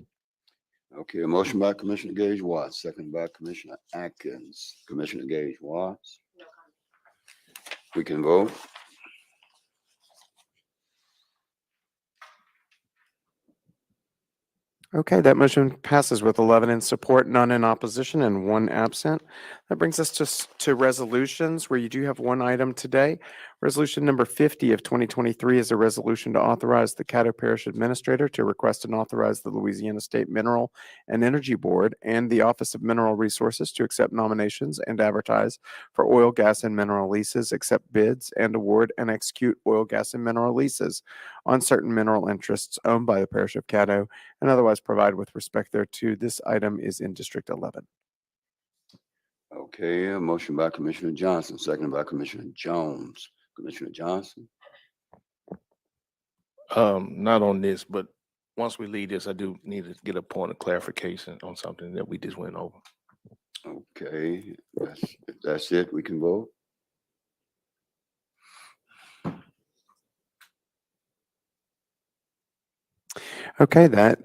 Okay, a motion by Commissioner Gage Watts, second by Commissioner Atkins. Commissioner Gage Watts? We can vote.
Okay, that motion passes with 11 in support, none in opposition, and 1 absent. That brings us to resolutions, where you do have one item today. Resolution number 50 of 2023 is a resolution to authorize the Caddo Parish Administrator to request and authorize the Louisiana State Mineral and Energy Board and the Office of Mineral Resources to accept nominations and advertise for oil, gas, and mineral leases, accept bids, and award and execute oil, gas, and mineral leases on certain mineral interests owned by the Parish of Caddo and otherwise provide with respect thereto. This item is in District 11.
Okay, a motion by Commissioner Johnson, second by Commissioner Jones. Commissioner Johnson?
Not on this, but once we leave this, I do need to get a point of clarification on something that we just went over.
Okay, if that's it, we can vote.
Okay, that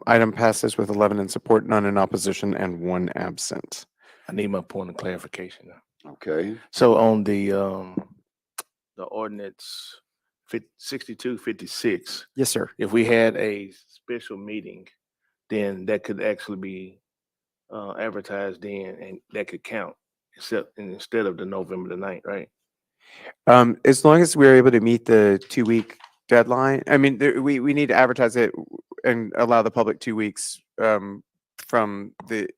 item passes with 11 in support, none in opposition, and 1 absent.
I need my point of clarification now.
Okay,
So on the ordinance 6256,
Yes, sir.
if we had a special meeting, then that could actually be advertised in and that could count instead of the November the 9th, right?
As long as we're able to meet the 2-week deadline, I mean, we need to advertise it and allow the public 2 weeks from the,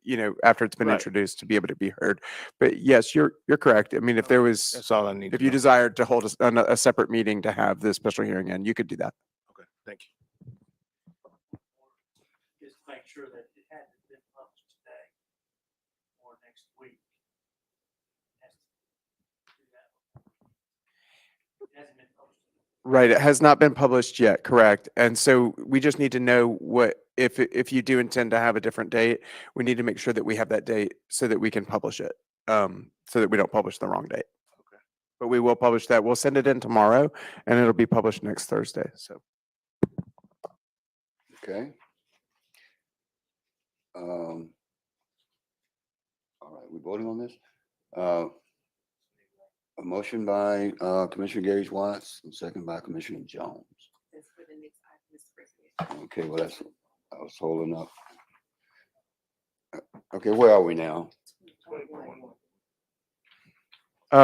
after it's been
Right.
introduced to be able to be heard. But yes, you're correct. I mean, if there was,
That's all I need.
if
to
you
know.
desired to hold a separate meeting to have the special hearing in, you could do that.
Okay, thank you.
Just make sure that it hasn't been published today or next week. It hasn't been published.
Right, it has not been published yet, correct. And so we just need to know what, if you do intend to have a different date, we need to make sure that we have that date so that we can publish it, so that we don't publish the wrong date.
Okay.
But we will publish that. We'll send it in tomorrow and it'll be published next Thursday, so.
okay. All right, we voting on this? A motion by Commissioner Gage Watts and second by Commissioner Jones. Okay, well, I was holding up. Okay, where are we now?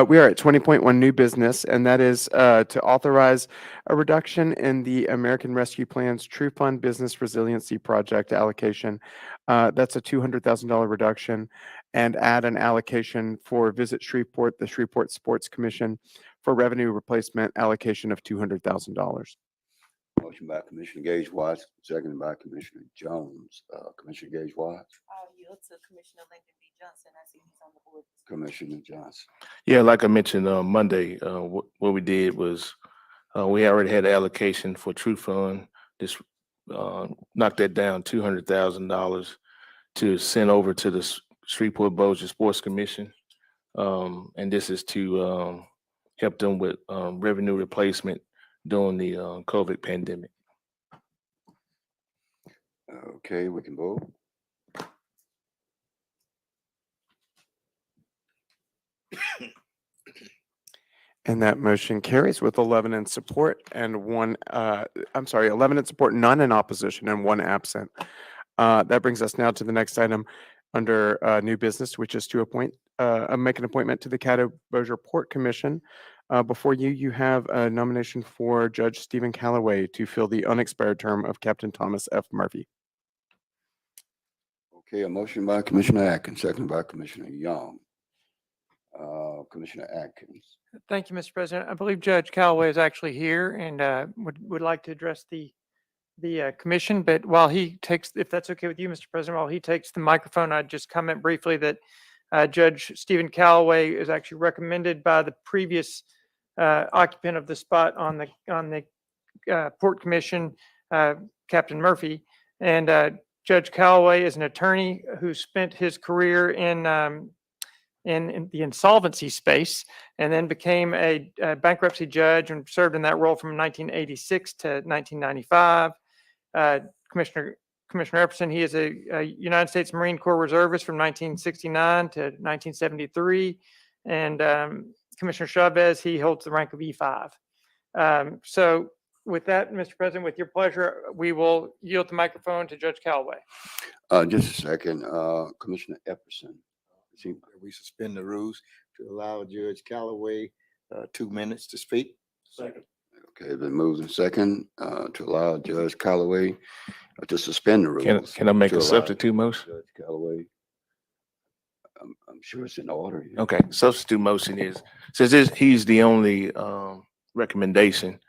We are at 20.1 new business, and that is to authorize a reduction in the American Rescue Plan's True Fund Business Resiliency Project allocation. That's a $200,000 reduction, and add an allocation for Visit Shreveport, the Shreveport Sports Commission, for revenue replacement allocation of $200,000.
Motion by Commissioner Gage Watts, seconded by Commissioner Jones. Commissioner Gage Watts,
I'll yield to Commissioner Lincoln B. Johnson. I see he's on the board.
Commissioner Johnson.
Yeah, like I mentioned Monday, what we did was we already had an allocation for True Fund. Just knocked that down $200,000 to send over to the Shreveport Bossier Sports Commission, and this is to help them with revenue replacement during the COVID pandemic.
Okay, we can vote.
And that motion carries with 11 in support and 11 in support, none in opposition, and 1 absent. That brings us now to the next item under new business, which is to make an appointment to the Caddo Bossier Port Commission. Before you have a nomination for Judge Stephen Calloway to fill the unexpired term of Captain Thomas F. Murphy.
Okay, a motion by Commissioner Atkins, seconded by Commissioner Young. Commissioner Atkins.
Thank you, Mr. President. I believe Judge Callaway is actually here and would like to address the commission. But while he takes, if that's okay with you, Mr. President, while he takes the microphone, I'd just comment briefly that Judge Stephen Callaway is actually recommended by the previous occupant of the spot on the Port Commission, Captain Murphy. And Judge Callaway is an attorney who spent his career in the insolvency space, and then became a bankruptcy judge and served in that role from 1986 to 1995. Commissioner Epperson, he is a United States Marine Corps reservist from 1969 to 1973. And Commissioner Chavez, he holds the rank of E5. So with that, Mr. President, with your pleasure, we will yield the microphone to Judge Callaway.
Just a second, Commissioner Epperson.
We suspend the rules to allow Judge Callaway 2 minutes to speak.
Second.
Okay, been moved in second to allow Judge Callaway to suspend the rules.
Can I make
to
a
allow
substitute motion?
Judge Callaway. I'm sure it's in order. Here.
Okay, substitute motion is, since he's the only recommendation,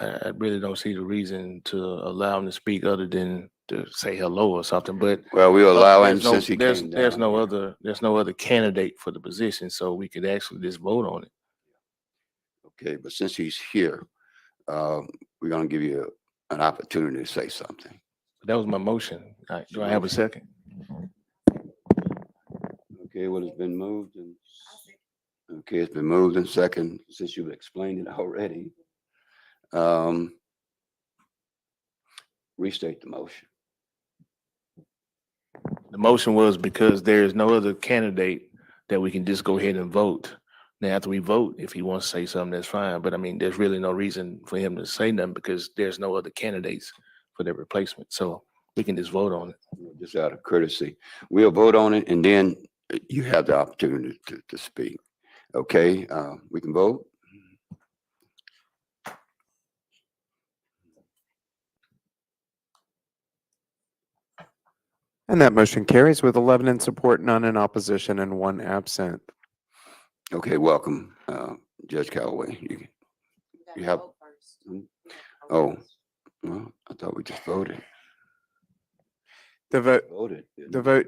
I really don't see the reason to allow him to speak other than to say hello or something, but.
Well, we'll allow him
there's no-
since he
there's-
came
There's
down
no
here.
other candidate for the position, so we could actually just vote on it.
Okay, but since he's here, we're gonna give you an opportunity to say something.
That was my motion. Do I have a second?
Okay, well, it's been moved and, okay, it's been moved in second, since you've explained it already. restate the motion.
The motion was because there is no other candidate that we can just go ahead and vote. Now, after we vote, if he wants to say something, that's fine. But I mean, there's really no reason for him to say nothing because there's no other candidates for their replacement. So we can just vote on it.
Just out of courtesy, we'll vote on it and then you have the opportunity to speak. Okay, we can vote.
And that motion carries with 11 in support, none in opposition, and 1 absent.
Okay, welcome, Judge Calloway. You have, oh, well, I thought we just voted.
The vote,
Voted.
the vote,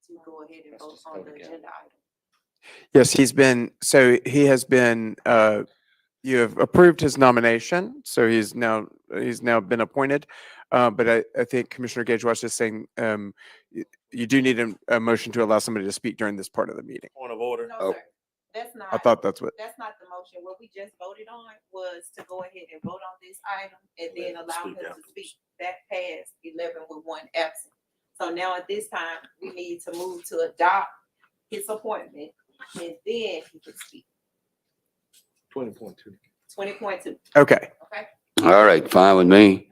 To go ahead and vote on the agenda item.
yes, he has been, you have approved his nomination, so he's now been appointed. But I think Commissioner Gage was just saying, you do need a motion to allow somebody to speak during this part of the meeting.
Point of order.
No,
Oh.
sir. That's not.
I thought that's what,
That's not the motion. What we just voted on was to go ahead and vote on this item and then allow him
Speak
to
after.
speak. That passed 11 with 1 absent. So now at this time, we need to move to adopt his appointment and then he can speak.
20.2.
20.2,
okay.
okay?
All right, fine with me.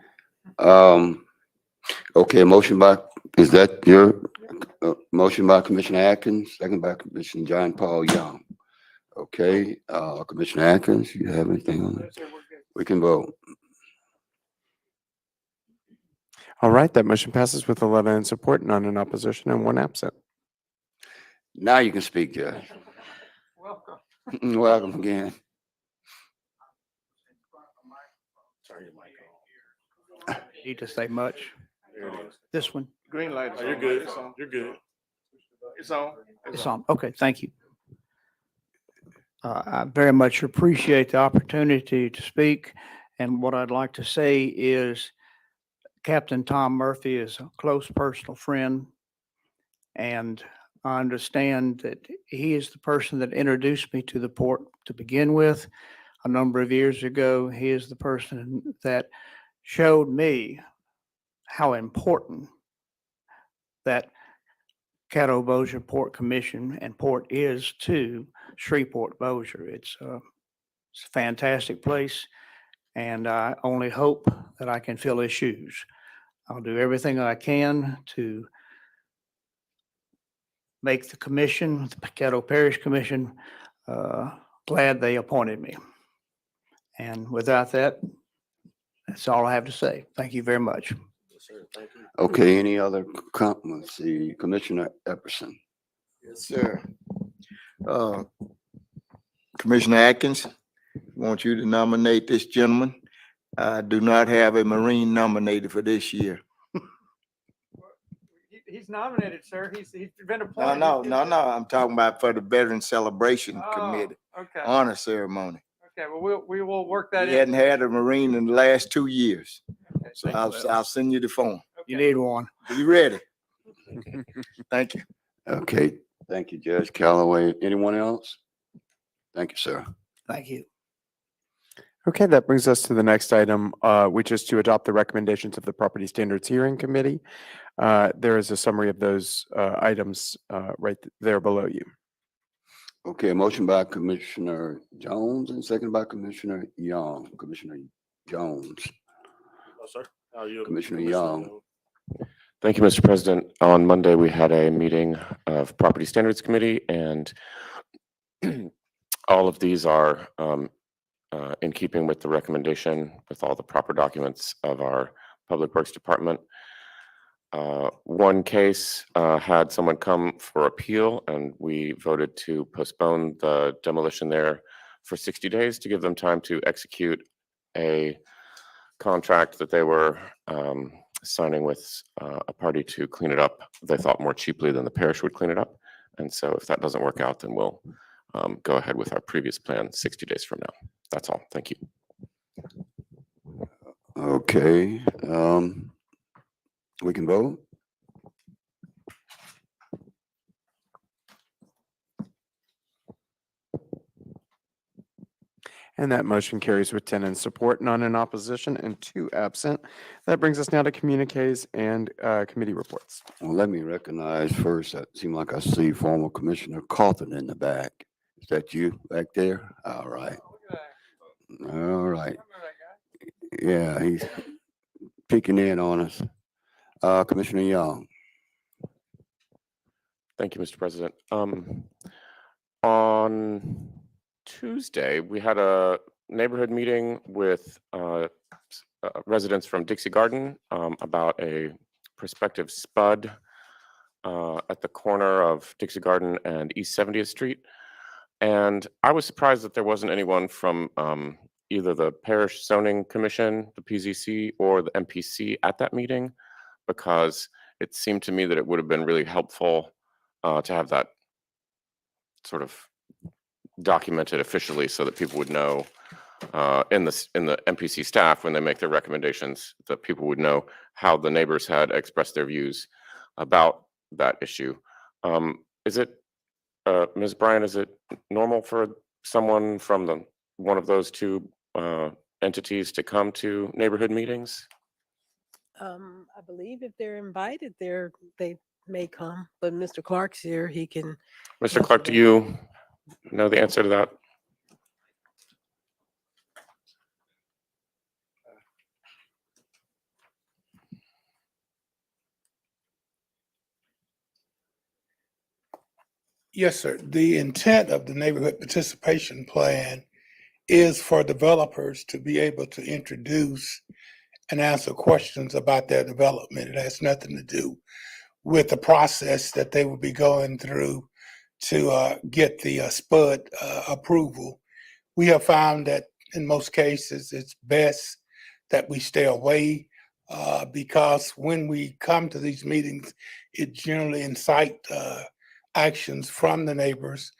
Okay, motion by, is that your motion by Commissioner Atkins, second by Commissioner John Paul Young? Okay, Commissioner Atkins, you have anything on that? We can vote.
All right, that motion passes with 11 in support, none in opposition, and 1 absent.
Now you can speak, Judge.
Welcome.
Welcome again.
Turn your mic on.
Need to say much.
There it is.
This one,
Green light. You're good. It's on. You're good. It's on.
it's on. Okay, thank you. I very much appreciate the opportunity to speak. And what I'd like to say is Captain Tom Murphy is a close personal friend. And I understand that he is the person that introduced me to the port to begin with. A number of years ago, he is the person that showed me how important that Caddo Bossier Port Commission and port is to Shreveport Bossier. It's a fantastic place, and I only hope that I can fill his shoes. I'll do everything I can to make the commission, the Caddo Parish Commission, glad they appointed me. And without that, that's all I have to say. Thank you very much.
Yes, sir. Thank you.
Okay, any other comments? See, Commissioner Epperson.
Yes, sir. Commissioner Atkins, want you to nominate this gentleman. I do not have a Marine nominated for this year.
He's nominated, sir. He's been
No,
appointed.
no. I'm talking about for the Veteran Celebration
Oh,
Committee
okay.
honor ceremony.
Okay, well, we will work that
We
in.
hadn't had a Marine in the last 2 years.
Okay,
So
thank you.
I'll send you the form.
You
Okay.
need one.
Be ready. Thank you.
Okay, thank you, Judge Calloway. Anyone else? Thank you, sir.
Thank you.
Okay, that brings us to the next item, which is to adopt the recommendations of the Property Standards Hearing Committee. There is a summary of those items right there below you.
Okay, a motion by Commissioner Jones and second by Commissioner Young. Commissioner Jones.
Oh, sir. How are you?
Commissioner Young.
Thank you, Mr. President. On Monday, we had a meeting of Property Standards Committee, and all of these are in keeping with the recommendation with all the proper documents of our Public Works Department. One case had someone come for appeal, and we voted to postpone the demolition there for 60 days to give them time to execute a contract that they were signing with a party to clean it up. They thought more cheaply than the parish would clean it up. And so if that doesn't work out, then we'll go ahead with our previous plan 60 days from now. That's all. Thank you.
Okay, we can vote?
And that motion carries with 10 in support, none in opposition, and 2 absent. That brings us now to communiques and committee reports.
Well, let me recognize first, it seems like I see former Commissioner Cawthon in the back. Is that you back there? All right. All right. Yeah, he's peeking in on us. Commissioner Young.
Thank you, Mr. President. On Tuesday, we had a neighborhood meeting with residents from Dixie Garden about a prospective spud at the corner of Dixie Garden and East 70th Street. And I was surprised that there wasn't anyone from either the Parish Zoning Commission, the PZC, or the MPC at that meeting, because it seemed to me that it would have been really helpful to have that sort of documented officially so that people would know in the MPC staff, when they make their recommendations, that people would know how the neighbors had expressed their views about that issue. Is it, Ms. Bryan, is it normal for someone from one of those two entities to come to neighborhood meetings?
I believe if they're invited there, they may come, but Mr. Clark's here, he can.
Mr. Clark, do you know the answer to that?
Yes, sir. The intent of the neighborhood participation plan is for developers to be able to introduce and answer questions about their development. It has nothing to do with the process that they will be going through to get the SPUD approval. We have found that in most cases, it's best that we stay away because when we come to these meetings, it generally incites actions from the neighbors.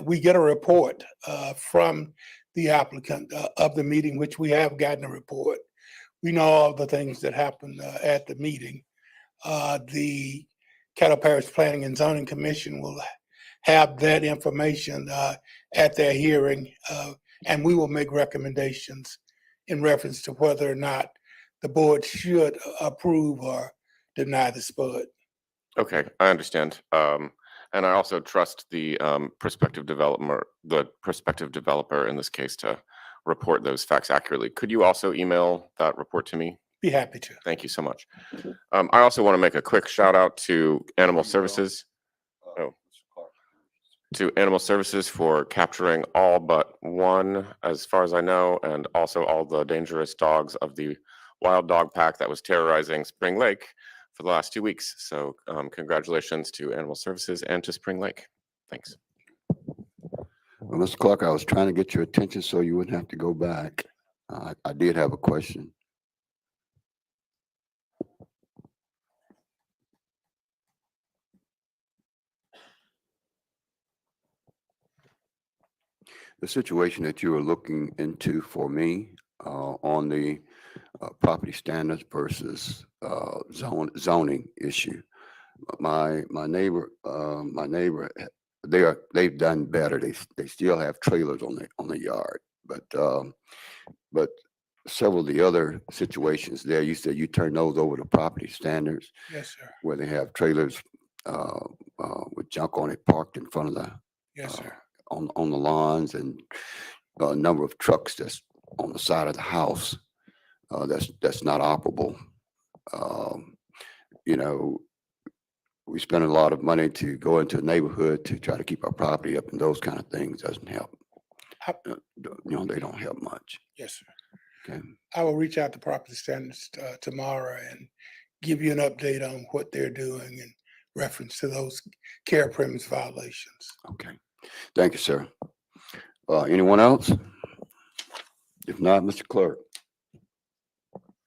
We get a report from the applicant of the meeting, which we have gotten a report. We know all the things that happened at the meeting. The Caddo Parish Planning and Zoning Commission will have that information at their hearing, and we will make recommendations in reference to whether or not the board should approve or deny the SPUD.
Okay, I understand. And I also trust the prospective developer in this case to report those facts accurately. Could you also email that report to me?
Be happy to.
Thank you so much. I also want to make a quick shout out to Animal Services. To Animal Services for capturing all but one, as far as I know, and also all the dangerous dogs of the wild dog pack that was terrorizing Spring Lake for the last 2 weeks. So congratulations to Animal Services and to Spring Lake. Thanks.
Well, Mr. Clark, I was trying to get your attention so you wouldn't have to go back. I did have a question. The situation that you were looking into for me on the property standards versus zoning issue. My neighbor, they've done better. They still have trailers on the yard, but several of the other situations there, you said you turn those over to property standards.
Yes, sir.
Where they have trailers with junk on it parked in front of the
Yes, sir.
on the lawns, and a number of trucks that's on the side of the house that's not operable. You know, we spend a lot of money to go into a neighborhood to try to keep our property up, and those kind of things doesn't help. You know, they don't help much.
Yes, sir.
Okay.
I will reach out to property standards tomorrow and give you an update on what they're doing in reference to those care premise violations.
Okay. Thank you, sir. Anyone else? If not, Mr. Clerk.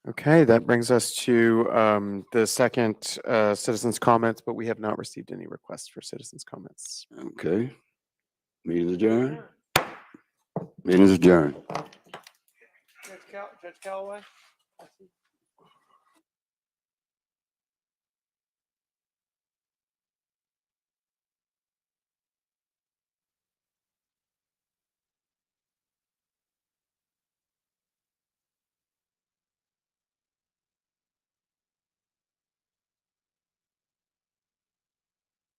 Okay, that brings us to the second citizens' comments, but we have not received any requests for citizens' comments.
Okay. Meeting adjourned. Meeting is adjourned.
Judge Callaway?